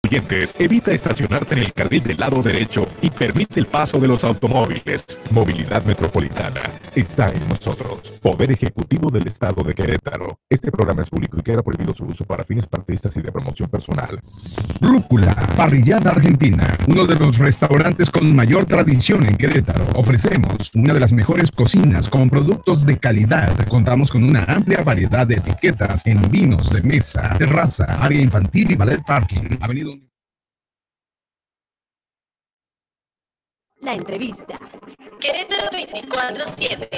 siguientes. Evita estacionarte en el carril del lado derecho y permite el paso de los automóviles. Movilidad Metropolitana está en nosotros. Poder Ejecutivo del Estado de Querétaro. Este programa es público y queda prohibido su uso para fines partidistas y de promoción personal. Brújula, parrillada argentina, uno de los restaurantes con mayor tradición en Querétaro. Ofrecemos una de las mejores cocinas con productos de calidad. Contamos con una amplia variedad de etiquetas en vinos de mesa, terraza, área infantil y ballet parking. Avenida... La entrevista. Querétaro 24/7.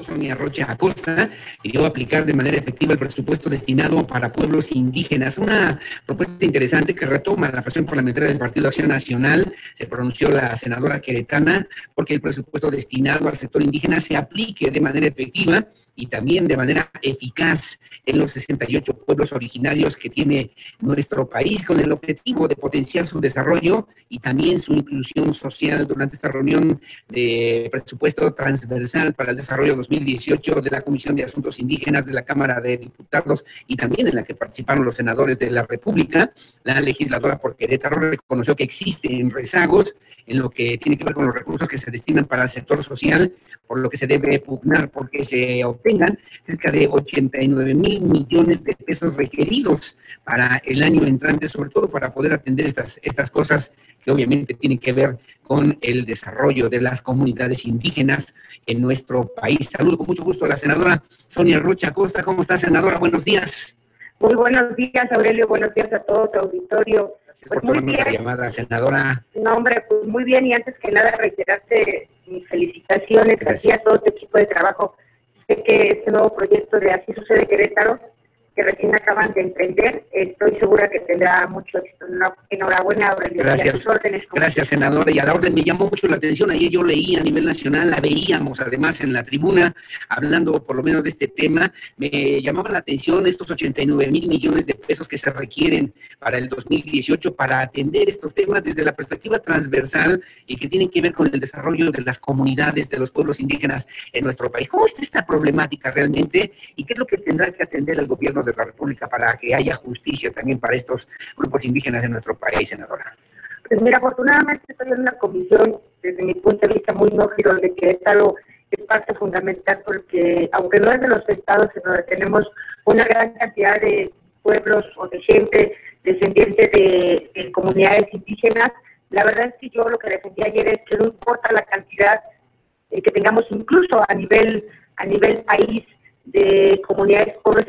Sonia Rocha Acosta pidió aplicar de manera efectiva el presupuesto destinado para pueblos indígenas. Una propuesta interesante que retoma la fracción parlamentaria del Partido Acción Nacional. Se pronunció la senadora queretana porque el presupuesto destinado al sector indígena se aplique de manera efectiva y también de manera eficaz en los 68 pueblos originarios que tiene nuestro país, con el objetivo de potenciar su desarrollo y también su inclusión social. Durante esta reunión de presupuesto transversal para el desarrollo 2018 de la Comisión de Asuntos Indígenas de la Cámara de Diputados y también en la que participaron los senadores de la República, la legisladora por Querétaro reconoció que existen rezagos en lo que tiene que ver con los recursos que se destinan para el sector social, por lo que se debe pugnar porque se obtengan cerca de 89,000 millones de pesos requeridos para el año entrante, sobre todo para poder atender estas cosas que obviamente tienen que ver con el desarrollo de las comunidades indígenas en nuestro país. Saludo con mucho gusto a la senadora Sonia Rocha Acosta. ¿Cómo está, senadora? Buenos días. Muy buenos días, Aurelio. Buenos días a todo tu auditorio. Gracias por tomarme la llamada, senadora. No, hombre, pues muy bien. Y antes que nada, reiterarte mis felicitaciones a todo tu equipo de trabajo. Sé que este nuevo proyecto de Así Sucede Querétaro, que recién acaban de emprender, estoy segura que tendrá mucho éxito. Enhorabuena, Aurelio. Gracias. Y a tus órdenes. Gracias, senadora. Y a la orden me llamó mucho la atención. Ayer yo leí a nivel nacional, la veíamos además en la tribuna, hablando por lo menos de este tema. Me llamaba la atención estos 89,000 millones de pesos que se requieren para el 2018 para atender estos temas desde la perspectiva transversal y que tienen que ver con el desarrollo de las comunidades, de los pueblos indígenas en nuestro país. ¿Cómo está esta problemática realmente y qué es lo que tendrá que atender el gobierno de la República para que haya justicia también para estos grupos indígenas en nuestro país, senadora? Pues mira, afortunadamente estoy en una comisión, desde mi punto de vista, muy nógido, de Querétaro es parte fundamental porque, aunque no es de los estados en donde tenemos una gran cantidad de pueblos o de gente descendiente de comunidades indígenas, la verdad es que yo lo que defendí ayer es que no importa la cantidad que tengamos incluso a nivel país de comunidades, pueblos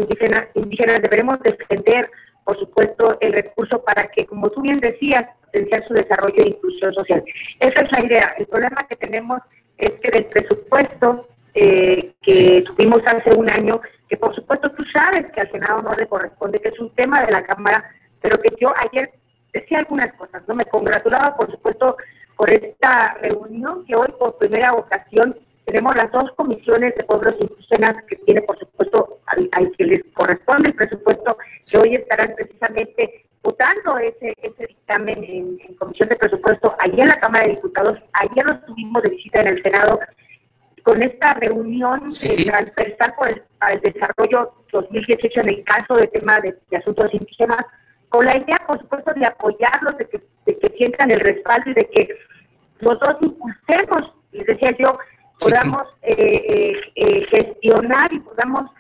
indígenas, deberemos defender, por supuesto, el recurso para que, como tú bien decías, potenciar su desarrollo e inclusión social. Esa es la idea. El problema que tenemos es que del presupuesto que tuvimos hace un año, que por supuesto tú sabes que al Senado no le corresponde, que es un tema de la Cámara, pero que yo ayer decía algunas cosas, ¿no? Me congratulaba, por supuesto, por esta reunión que hoy por primera ocasión tenemos las dos comisiones de pueblos indígenas que tiene, por supuesto, al que les corresponde el presupuesto, que hoy estarán precisamente votando ese dictamen en comisión de presupuesto, allí en la Cámara de Diputados. Ayer nos tuvimos de visita en el Senado con esta reunión transversal para el desarrollo 2018 en el caso de tema de asuntos indígenas, con la idea, por supuesto, de apoyarlos, de que sientan el respaldo y de que los dos impulsemos, les decía yo, podamos gestionar y podamos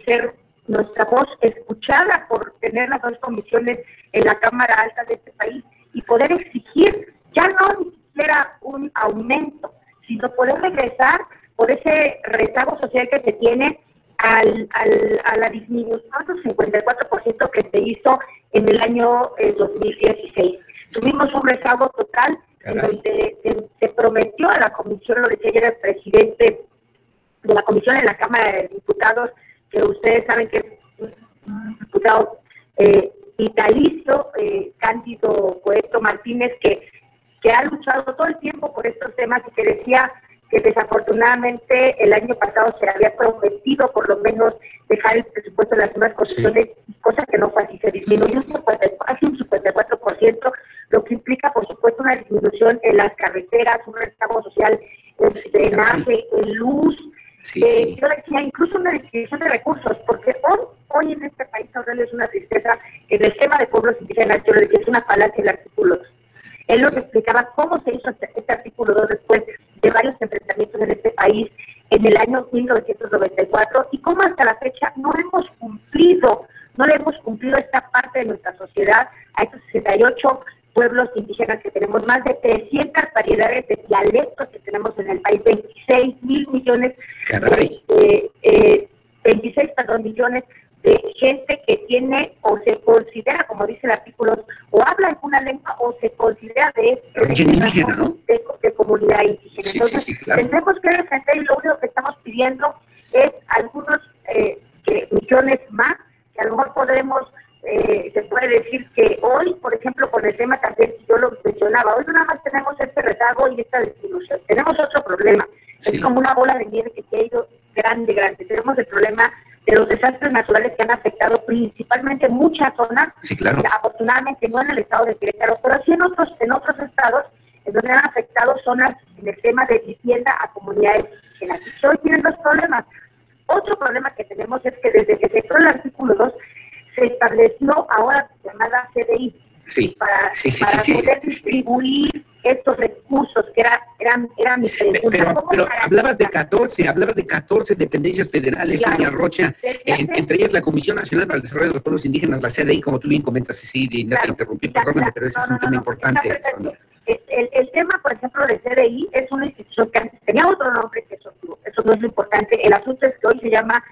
ser nuestra voz escuchada por tener las dos comisiones en la Cámara Alta de este país y poder exigir ya no ni siquiera un aumento, sino poder regresar por ese rezago social que se tiene a la disminución del 54% que se hizo en el año 2016. Tuvimos un rezago total en donde se prometió a la comisión, lo decía ayer el presidente de la comisión en la Cámara de Diputados, que ustedes saben que es un diputado vitalicio, Cándido Coeto Martínez, que ha luchado todo el tiempo por estos temas y que decía que desafortunadamente el año pasado se había prometido por lo menos dejar el presupuesto de las nuevas constituciones, cosa que no fue así, se disminuyó casi un 54%, lo que implica, por supuesto, una disminución en las carreteras, un rezago social en drenaje, en luz. Yo decía, incluso una disminución de recursos, porque hoy en este país, Aurelio, es una tristeza que en el tema de pueblos indígenas, yo le decía, es una falacia el artículo 2. Él nos explicaba cómo se hizo este artículo 2 después de varios enfrentamientos en este país en el año 1994 y cómo hasta la fecha no le hemos cumplido esta parte de nuestra sociedad a estos 68 pueblos indígenas que tenemos, más de 300 variedades de dialectos que tenemos en el país, 26 mil millones, 26 millones de gente que tiene o se considera, como dice el artículo, o habla alguna lengua o se considera de indígena, ¿no? de comunidad indígena. Sí, entonces, sí, claro. Tenemos que defender y lo único que estamos pidiendo es algunos millones más, que a lo mejor podremos, se puede decir que hoy, por ejemplo, con el tema también, yo lo mencionaba, hoy nada más tenemos este rezago y esta disminución. Tenemos otro problema, es como una bola de nieve que se ha ido grande. Tenemos el problema de los desastres naturales que han afectado principalmente muchas zonas, sí, claro. Afortunadamente no en el estado de Querétaro, pero sí en otros estados en donde han afectado zonas en el tema de vivienda a comunidades indígenas. Y hoy tienen dos problemas. Otro problema que tenemos es que desde que se creó el artículo 2 se estableció ahora llamada CDI, para poder distribuir estos recursos que eran mi pregunta. Pero hablabas de 14 dependencias federales, claro, Sonia Rocha, entre ellas la Comisión Nacional para el Desarrollo de los Pueblos Indígenas, la CDI, como tú bien comentas, sí, no te interrumpí, perdóname, pero ese es un tema importante, Sonia. El tema, por ejemplo, de CDI es una institución que antes tenía otro nombre, que eso no es lo importante. El asunto es que hoy se llama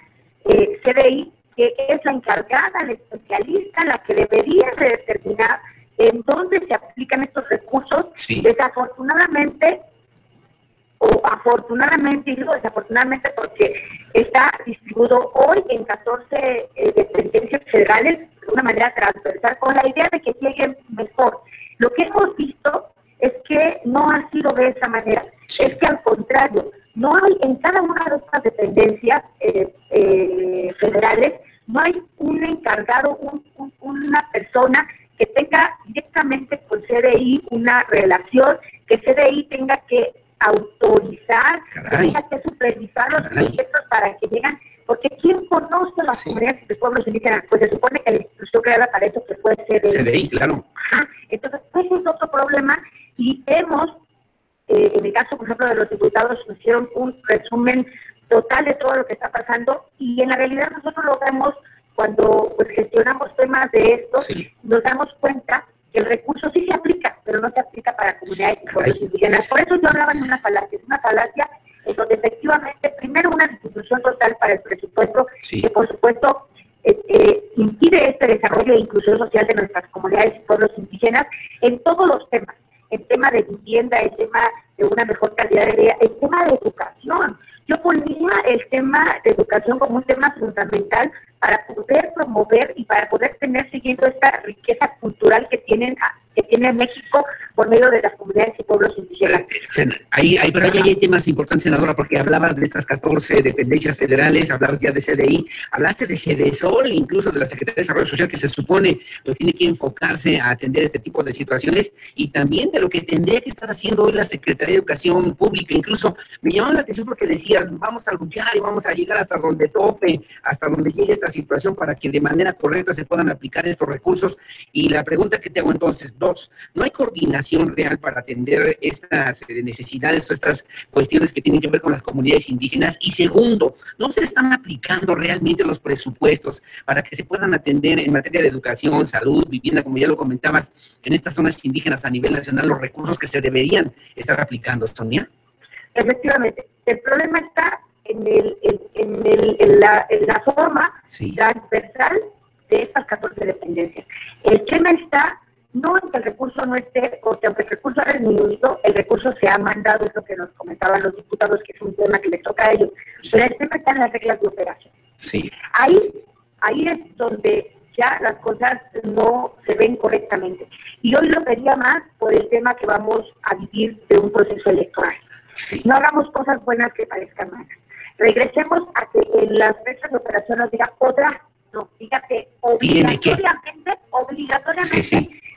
CDI, que es la encargada, la especialista, la que debería de determinar en dónde se aplican estos recursos. Sí. Desafortunadamente, y digo desafortunadamente porque está distribuido hoy en 14 dependencias federales de una manera transversal, con la idea de que lleguen mejor. Lo que hemos visto es que no ha sido de esa manera, es que al contrario, no hay en cada una de estas dependencias federales, no hay un encargado, una persona que tenga directamente con CDI una relación, que CDI tenga que autorizar, que tenga que supervisar los proyectos para que llegan, porque ¿quién conoce las comunidades de pueblos indígenas? Pues se supone que la institución creada para eso que fue CDI. CDI, claro. Ajá. Entonces, ese es otro problema y vemos, en el caso, por ejemplo, de los diputados, hicieron un resumen total de todo lo que está pasando y en la realidad nosotros lo vemos cuando pues, gestionamos temas de estos, nos damos cuenta que el recurso sí se aplica, pero no se aplica para comunidades y pueblos indígenas. Por eso yo hablaba de una falacia en donde efectivamente, primero una distribución total para el presupuesto, que por supuesto impide este desarrollo e inclusión social de nuestras comunidades y pueblos indígenas en todos los temas, el tema de vivienda, el tema de una mejor calidad de vida, el tema de educación. Yo ponía el tema de educación como un tema fundamental para poder promover y para poder tener siguiendo esta riqueza cultural que tiene México por medio de las comunidades y pueblos indígenas. Pero ahí hay temas importantes, senadora, porque hablabas de estas 14 dependencias federales, hablabas ya de CDI, hablaste de CDSOL, incluso de la Secretaría de Desarrollo Social, que se supone pues tiene que enfocarse a atender este tipo de situaciones, y también de lo que tendría que estar haciendo hoy la Secretaría de Educación Pública. Incluso me llamó la atención porque decías, vamos a luchar y vamos a llegar hasta donde tope, hasta donde llegue esta situación para que de manera correcta se puedan aplicar estos recursos. Y la pregunta que te hago entonces, ¿no hay coordinación real para atender estas necesidades o estas cuestiones que tienen que ver con las comunidades indígenas? Y segundo, ¿no se están aplicando realmente los presupuestos para que se puedan atender en materia de educación, salud, vivienda, como ya lo comentabas, en estas zonas indígenas a nivel nacional, los recursos que se deberían estar aplicando, Sonia? Efectivamente, el problema está en la forma transversal de estas 14 dependencias. El tema está no en que el recurso no esté, o que aunque el recurso ha disminuido, el recurso se ha mandado, es lo que nos comentaban los diputados, que es un tema que les toca a ellos, pero el tema está en las reglas de operación. Ahí es donde ya las cosas no se ven correctamente. Y hoy lo vería más por el tema que vamos a vivir de un proceso electoral. No hagamos cosas buenas que parezcan malas. Regresemos a que en las reglas de operación nos diga podrá, no, fíjate, obligatoriamente,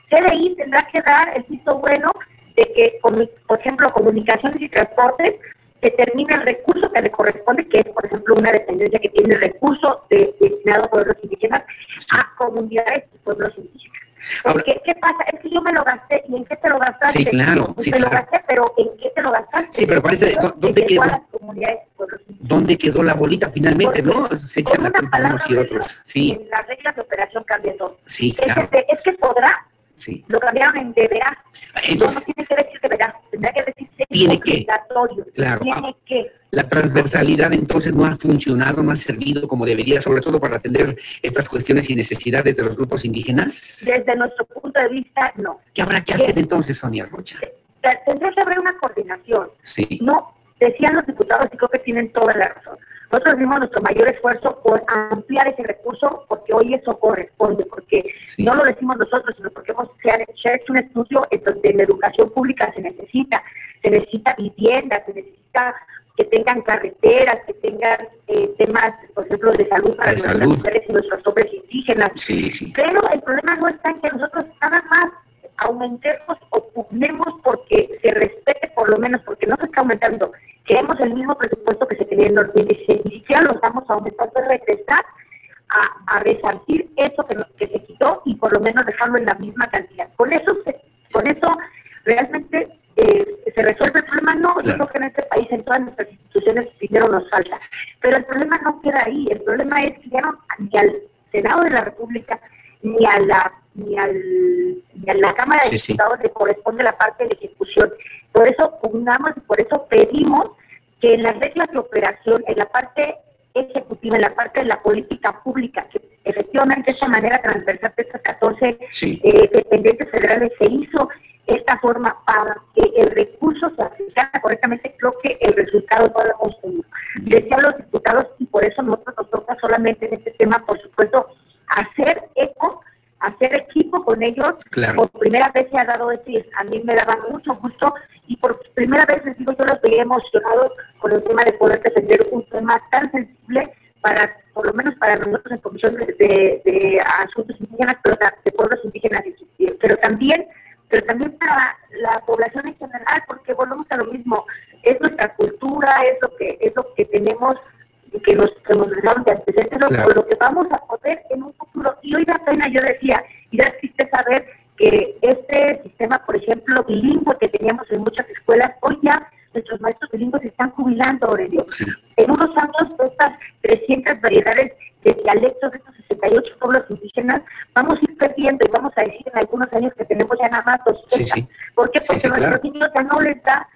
CDI tendrá que dar el visto bueno de que, por ejemplo, comunicaciones y transportes determina el recurso que le corresponde, que es, por ejemplo, una dependencia que tiene recurso destinado a pueblos indígenas, a comunidades y pueblos indígenas. Porque, ¿qué pasa? Es que yo me lo gasté, ¿y en qué te lo gastaste? Sí, claro. Pues me lo gasté, pero ¿en qué te lo gastaste? Sí, pero parece, ¿dónde quedó? ¿Dónde quedó la bolita finalmente, no? Se echan la culpa unos y otros. Sí. En las reglas de operación cambian todo. Sí, claro. Es que podrá. Sí. Lo cambiaron en deberá. Entonces, no tiene que decir deberá, tendrá que decir tiene que. Claro. Tiene que. La transversalidad entonces no ha funcionado, no ha servido como debería, sobre todo para atender estas cuestiones y necesidades de los grupos indígenas. Desde nuestro punto de vista, no. ¿Qué habrá que hacer entonces, Sonia Rocha? Tendría que haber una coordinación. Sí. No, decían los diputados y creo que tienen toda la razón. Nosotros dimos nuestro mayor esfuerzo por ampliar ese recurso, porque hoy eso corresponde, porque no lo decimos nosotros, sino porque se ha hecho un estudio en donde en la educación pública se necesita vivienda, se necesita que tengan carreteras, que tengan temas, por ejemplo, de salud para nuestras mujeres y nuestros hombres indígenas. Sí. Pero el problema no está en que nosotros nada más aumentemos o pugnemos porque se respete, por lo menos, porque no se está aumentando. Queremos el mismo presupuesto que se tenía en 2016, ni siquiera lo estamos aumentando, es regresar a resarcir eso que se quitó y por lo menos dejarlo en la misma cantidad. Con eso realmente se resuelve el problema. No, yo creo que en este país, en todas nuestras instituciones, dinero nos falta. Pero el problema no queda ahí. El problema es que ya no, ni al Senado de la República, ni a la Cámara de Diputados le corresponde la parte de ejecución. Por eso pugnamos y por eso pedimos que en las reglas de operación, en la parte ejecutiva, en la parte de la política pública, que efectivamente de esta manera transversal de estas 14 dependencias federales se hizo esta forma para que el recurso se aplicara correctamente. Creo que el resultado no lo hemos tenido. Decían los diputados, y por eso nosotros nos toca solamente en este tema, por supuesto, hacer eco, hacer equipo con ellos. Claro. Por primera vez se ha dado esto y a mí me daba mucho gusto, y por primera vez les digo, yo los veía emocionados con el tema de poder defender un tema tan sensible para, por lo menos para nosotros en Comisión de Asuntos Indígenas, pero de pueblos indígenas, pero también para la población en general, porque volvemos a lo mismo, es nuestra cultura, es lo que tenemos, que nos dejaron de antecedentes, lo que vamos a poder en un futuro. Y hoy da pena, yo decía, y da triste saber que este sistema, por ejemplo, bilingüe que teníamos en muchas escuelas, hoy ya nuestros maestros bilingües se están jubilando, Aurelio. Sí. En unos años, estas 300 variedades de dialectos de estos 68 pueblos indígenas, vamos a ir perdiendo y vamos a decir en algunos años que tenemos ya nada más 200. ¿Por qué? Porque nuestros niños ya no les da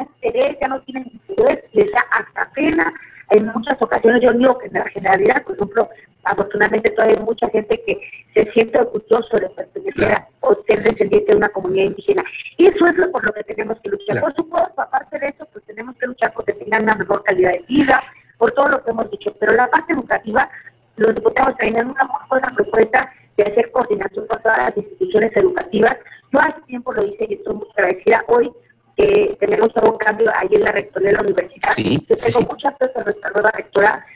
interés, ya no tienen interés, les da hasta pena. En muchas ocasiones, yo digo que en la generalidad, por ejemplo, afortunadamente todavía hay mucha gente que se siente orgulloso de pertenecer o ser descendiente de una comunidad indígena. Y eso es por lo que tenemos que luchar. Por supuesto, aparte de eso, pues tenemos que luchar porque tengan una mejor calidad de vida, por todo lo que hemos dicho. Pero la parte educativa, los diputados traen una muy buena propuesta de hacer coordinación con todas las instituciones educativas. Yo hace tiempo lo hice y estoy muy agradecida. Hoy que tenemos todo un cambio ahí en la rectoría de la universidad. Yo tengo muchas veces que nuestra nueva rectora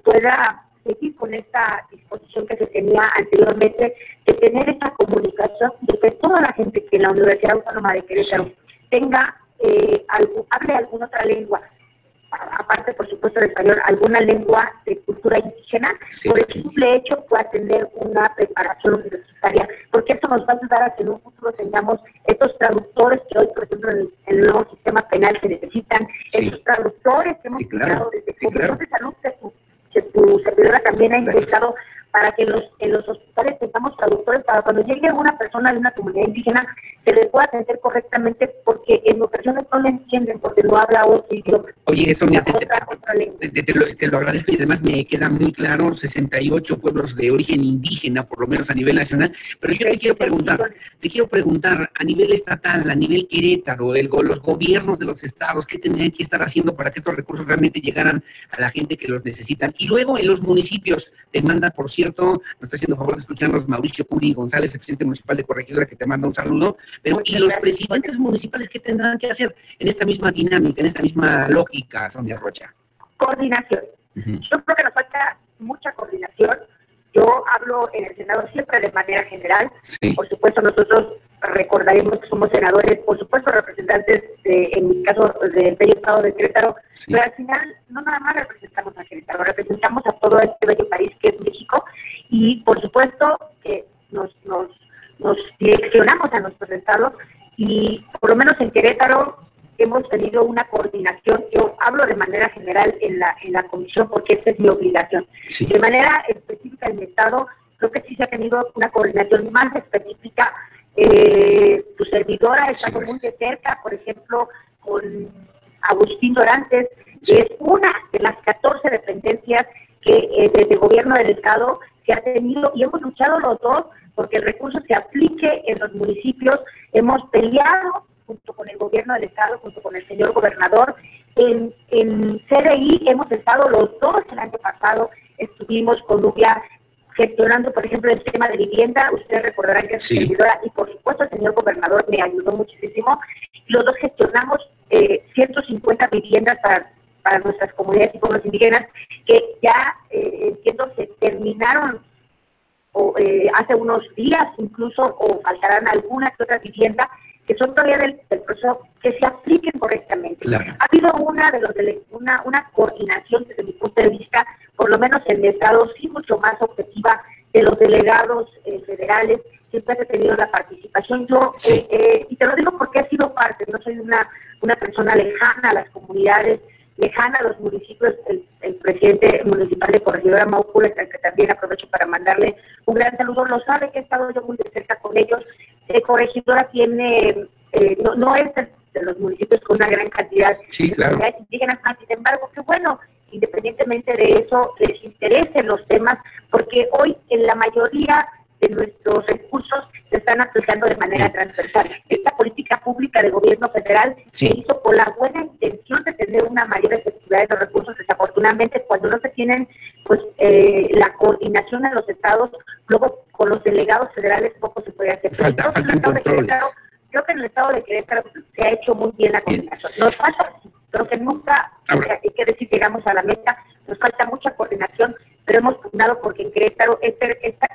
pueda seguir con esta disposición que se tenía anteriormente, de tener esta comunicación, de que toda la gente que en la Universidad Autónoma de Querétaro hable alguna otra lengua, aparte por supuesto del español, alguna lengua de cultura indígena, por el simple hecho pueda tener una preparación universitaria, porque eso nos va a ayudar a que en un futuro tengamos estos traductores que hoy, por ejemplo, en el nuevo sistema penal se necesitan, estos traductores que hemos creado desde Comisión de Salud, que tu servidora también ha intentado, para que en los hospitales tengamos traductores para cuando llegue una persona de una comunidad indígena se le pueda atender correctamente, porque en ocasiones no le entienden porque no habla otro idioma. Oye, eso te lo agradezco, y además me queda muy claro, 68 pueblos de origen indígena, por lo menos a nivel nacional, pero yo te quiero preguntar a nivel estatal, a nivel Querétaro, los gobiernos de los estados, ¿qué tendrían que estar haciendo para que estos recursos realmente llegaran a la gente que los necesitan? Y luego en los municipios, te manda, por cierto, nos está haciendo favor de escucharnos Mauricio Curi González, el presidente municipal de Corregidora, que te manda un saludo, pero ¿y los presidentes municipales qué tendrán que hacer en esta misma dinámica, en esta misma lógica, Sonia Rocha? Coordinación. Yo creo que nos falta mucha coordinación. Yo hablo en el Senado siempre de manera general. Por supuesto, nosotros recordaremos que somos senadores, por supuesto representantes, en mi caso, del bello estado de Querétaro, pero al final no nada más representamos a Querétaro, representamos a todo este bello país que es México, y por supuesto que nos direccionamos a nuestros estados, y por lo menos en Querétaro hemos tenido una coordinación. Yo hablo de manera general en la comisión porque esa es mi obligación. Sí. De manera específica en mi estado, creo que sí se ha tenido una coordinación más específica. Tu servidora ha estado muy de cerca, por ejemplo, con Agustín Dorantes, que es una de las 14 dependencias que desde el gobierno del estado se ha tenido, y hemos luchado los dos porque el recurso se aplique en los municipios. Hemos peleado junto con el gobierno del estado, junto con el señor gobernador. En CDI hemos estado los dos el año pasado, estuvimos con Nubia gestionando, por ejemplo, el tema de vivienda. Ustedes recordarán que es servidora, y por supuesto el señor gobernador me ayudó muchísimo. Los dos gestionamos 150 viviendas para nuestras comunidades y pueblos indígenas, que ya entiendo se terminaron hace unos días incluso, o faltarán algunas que otras viviendas que son todavía del proceso, que se apliquen correctamente. Claro. Ha habido una coordinación desde mi punto de vista, por lo menos en el estado, sí mucho más objetiva, de los delegados federales. Siempre he tenido la participación. Yo, y te lo digo porque he sido parte, no soy una persona lejana a las comunidades, lejana a los municipios. El presidente municipal de Corregidora, Maúcula, que también aprovecho para mandarle un gran saludo, lo sabe que he estado yo muy de cerca con ellos. Corregidora tiene, no es de los municipios con una gran cantidad de comunidades indígenas, sin embargo, que bueno, independientemente de eso, les interesen los temas, porque hoy en la mayoría de nuestros recursos se están aplicando de manera transversal. Esta política pública del gobierno federal se hizo con la buena intención de tener una mayor efectividad de los recursos. Desafortunadamente, cuando no se tienen pues la coordinación en los estados, luego con los delegados federales poco se puede hacer. Faltan controles. Creo que en el estado de Querétaro se ha hecho muy bien la coordinación. Nos falta, creo que nunca, hay que decir, llegamos a la meta, nos falta mucha coordinación, pero hemos pugnado porque en Querétaro,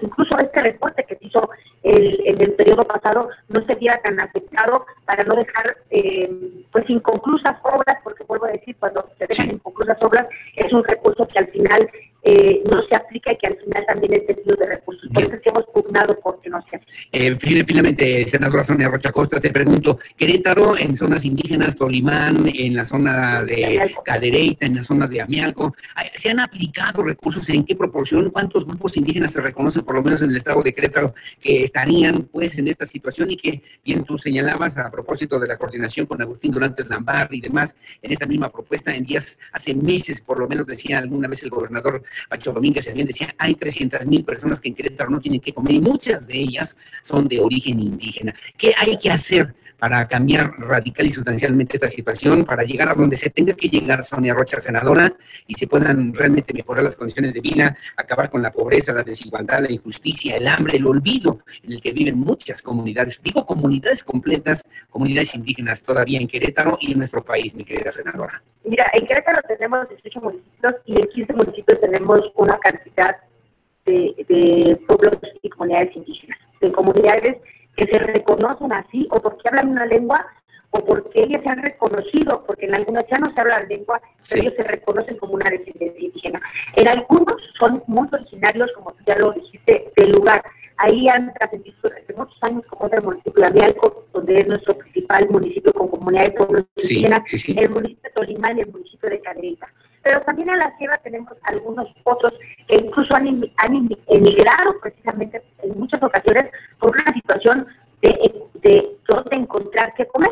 incluso este reporte que se hizo en el periodo pasado, no se viera tan afectado, para no dejar pues inconclusas obras, porque vuelvo a decir, cuando se dejan inconclusas obras, es un recurso que al final no se aplica, y que al final también es desvío de recursos. Entonces hemos pugnado porque no se aplica. Finalmente, senadora Sonia Rocha Costa, te pregunto, Querétaro, en zonas indígenas, Tolimán, en la zona de Cadereyta, en la zona de Amialco, ¿se han aplicado recursos? ¿En qué proporción? ¿Cuántos grupos indígenas se reconocen, por lo menos en el estado de Querétaro, que estarían pues en esta situación, y que bien tú señalabas a propósito de la coordinación con Agustín Dorantes Lambarri y demás, en esta misma propuesta, hace meses por lo menos, decía alguna vez el gobernador Pacho Domínguez, también decía, hay 300,000 personas que en Querétaro no tienen que comer, y muchas de ellas son de origen indígena? ¿Qué hay que hacer para cambiar radical y sustancialmente esta situación, para llegar a donde se tenga que llegar, Sonia Rocha, senadora, y se puedan realmente mejorar las condiciones de vida, acabar con la pobreza, la desigualdad, la injusticia, el hambre, el olvido en el que viven muchas comunidades, digo comunidades completas, comunidades indígenas todavía en Querétaro y en nuestro país, mi querida senadora? Mira, en Querétaro tenemos 18 municipios, y en 15 municipios tenemos una cantidad de pueblos y comunidades indígenas, de comunidades que se reconocen así, o porque hablan una lengua, o porque ellos se han reconocido, porque en algunos ya no se habla la lengua, pero ellos se reconocen como una descendencia indígena. En algunos son muy originarios, como tú ya lo dijiste, del lugar. Ahí han trascendido desde muchos años, como el municipio de Amialco, donde es nuestro principal municipio con comunidades de pueblos indígenas, el municipio de Tolimán y el municipio de Cadereyta. Pero también en la sierra tenemos algunos otros que incluso han emigrado precisamente en muchas ocasiones por una situación de dónde encontrar qué comer.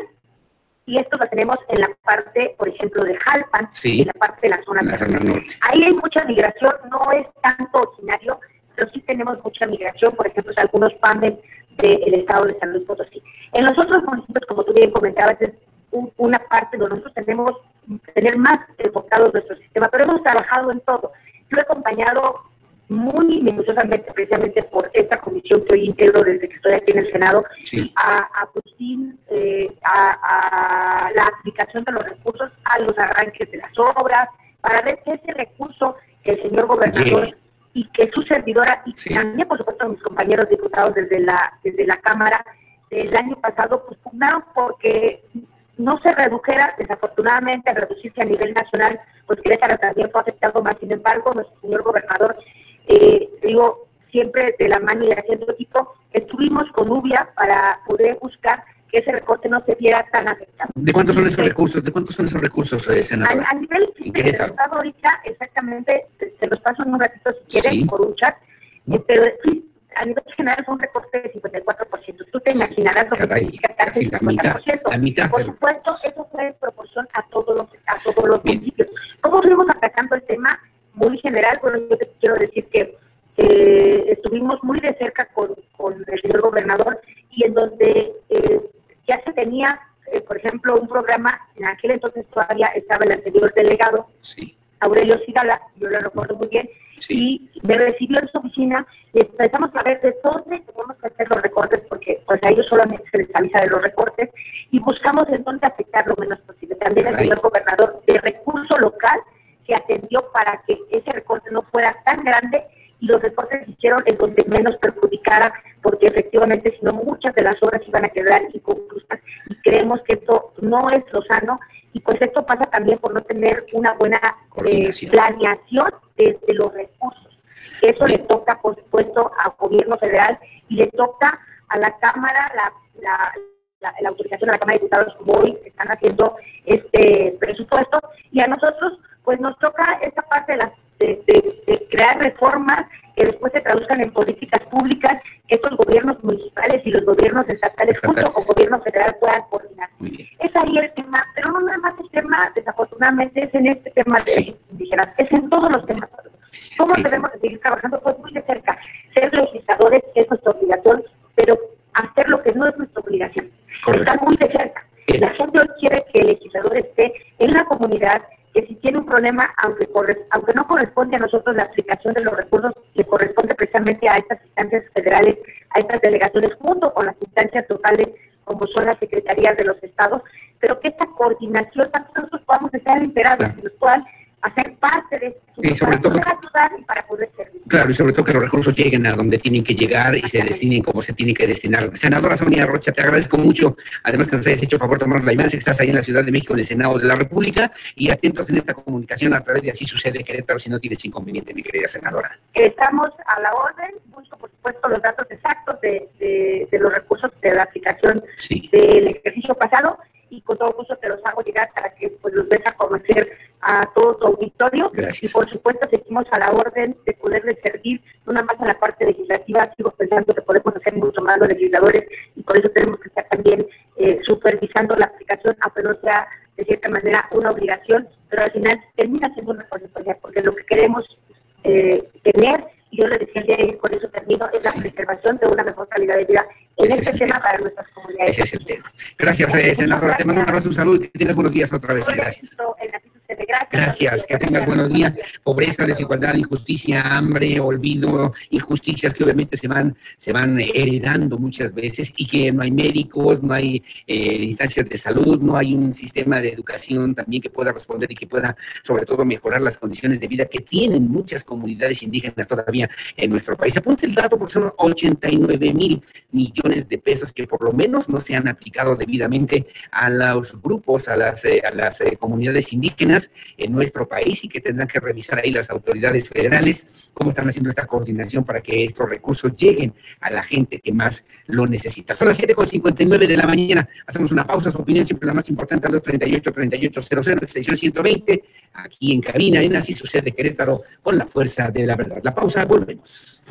Y esto lo tenemos en la parte, por ejemplo, de Jalpan, en la parte de la zona norte. Ahí hay mucha migración, no es tanto originario, pero sí tenemos mucha migración, por ejemplo, algunos PAMES del estado de San Luis Potosí. En los otros municipios, como tú bien comentabas, es una parte donde nosotros tenemos tener más enfocado nuestro sistema, pero hemos trabajado en todo. Yo he acompañado muy minuciosamente, precisamente por esta comisión que hoy integro desde que estoy aquí en el Senado, a Agustín, a la aplicación de los recursos, a los arranques de las obras, para ver que ese recurso que el señor gobernador y que su servidora, y también por supuesto mis compañeros diputados desde la Cámara, del año pasado, pues pugnaron porque no se redujera, desafortunadamente, al reducirse a nivel nacional, pues Querétaro también fue afectado más. Sin embargo, nuestro señor gobernador, digo, siempre de la mano y haciendo equipo, estuvimos con UBIA para poder buscar que ese recorte no se viera tan afectado. ¿De cuántos son esos recursos? ¿De cuántos son esos recursos, senadora? A nivel del Estado ahorita, exactamente, se los paso en un ratito si quieren, sí, por un chat, pero sí, a nivel general fue un recorte de 54%. Tú te imaginarás lo que significa casi el 50%. La mitad. Por supuesto, eso fue en proporción a todos los municipios. ¿Cómo fuimos atacando el tema? Muy general, bueno, yo te quiero decir que estuvimos muy de cerca con el señor gobernador, y en donde ya se tenía, por ejemplo, un programa, en aquel entonces todavía estaba el anterior delegado, sí, Aurelio Sigala, yo lo recuerdo muy bien, sí, y me recibió en su oficina y empezamos a ver de dónde tenemos que hacer los recortes, porque pues a ellos solamente se les avisa de los recortes, y buscamos en dónde afectar lo menos posible. También el señor gobernador de recurso local que atendió para que ese recorte no fuera tan grande, y los recortes se hicieron en donde menos perjudicara, porque efectivamente si no muchas de las obras iban a quedar inconclusas, y creemos que esto no es lo sano, y pues esto pasa también por no tener una buena planeación desde los recursos. Eso le toca, por supuesto, al gobierno federal, y le toca a la Cámara, la autorización a la Cámara de Diputados, como hoy están haciendo este presupuesto, y a nosotros pues nos toca esta parte de crear reformas que después se traduzcan en políticas públicas, que estos gobiernos municipales y los gobiernos estatales junto con gobierno federal puedan coordinar. Es ahí el tema, pero no nada más el tema, desafortunadamente, es en este tema de indígenas, es en todos los temas. ¿Cómo debemos de seguir trabajando? Pues muy de cerca, ser legisladores es nuestra obligación, pero hacer lo que no es nuestra obligación. Estar muy de cerca. La gente hoy quiere que el legislador esté en la comunidad, que si tiene un problema, aunque no corresponde a nosotros la aplicación de los recursos, le corresponde precisamente a estas instancias federales, a estas delegaciones, junto con las instancias locales, como son las secretarías de los estados, pero que esta coordinación, tanto nosotros podamos estar enterados, y nos puedan hacer parte de esto, y sobre todo, para ayudar y para poder servir. Claro, y sobre todo que los recursos lleguen a donde tienen que llegar y se destinen como se tienen que destinar. Senadora Sonia Rocha, te agradezco mucho, además que nos hayas hecho favor de tomar la llamada, que estás ahí en la Ciudad de México, en el Senado de la República, y atentos en esta comunicación a través de Así Sucede Querétaro, si no tienes inconveniente, mi querida senadora. Estamos a la orden, busco por supuesto los datos exactos de los recursos de la aplicación del ejercicio pasado, y con todo gusto te los hago llegar para que pues los des a conocer a todo tu auditorio. Gracias. Y por supuesto seguimos a la orden de poderles servir, no nada más en la parte legislativa, sigo pensando que podemos hacer mucho más los legisladores, y por eso tenemos que estar también supervisando la aplicación, aunque no sea de cierta manera una obligación, pero al final termina siendo una consecuencia, porque lo que queremos tener, y yo le decía ayer, con eso termino, es la preservación de una mejor calidad de vida en este tema para nuestras comunidades. Ese es el tema. Gracias, senadora. Te mando un abrazo, un saludo y que tengas buenos días otra vez. Gracias. Gracias, que tengas buenos días. Pobreza, desigualdad, injusticia, hambre, olvido, injusticias que obviamente se van heredando muchas veces, y que no hay médicos, no hay instancias de salud, no hay un sistema de educación también que pueda responder y que pueda sobre todo mejorar las condiciones de vida que tienen muchas comunidades indígenas todavía en nuestro país. Apunte el dato porque son 89,000 millones de pesos que por lo menos no se han aplicado debidamente a los grupos, a las comunidades indígenas en nuestro país, y que tendrán que revisar ahí las autoridades federales cómo están haciendo esta coordinación para que estos recursos lleguen a la gente que más lo necesita. Son las 7:59 de la mañana. Hacemos una pausa. Su opinión siempre la más importante, al 238-3800, extensión 120, aquí en cabina, en Así Sucede Querétaro, con la fuerza de la verdad. La pausa, volvemos.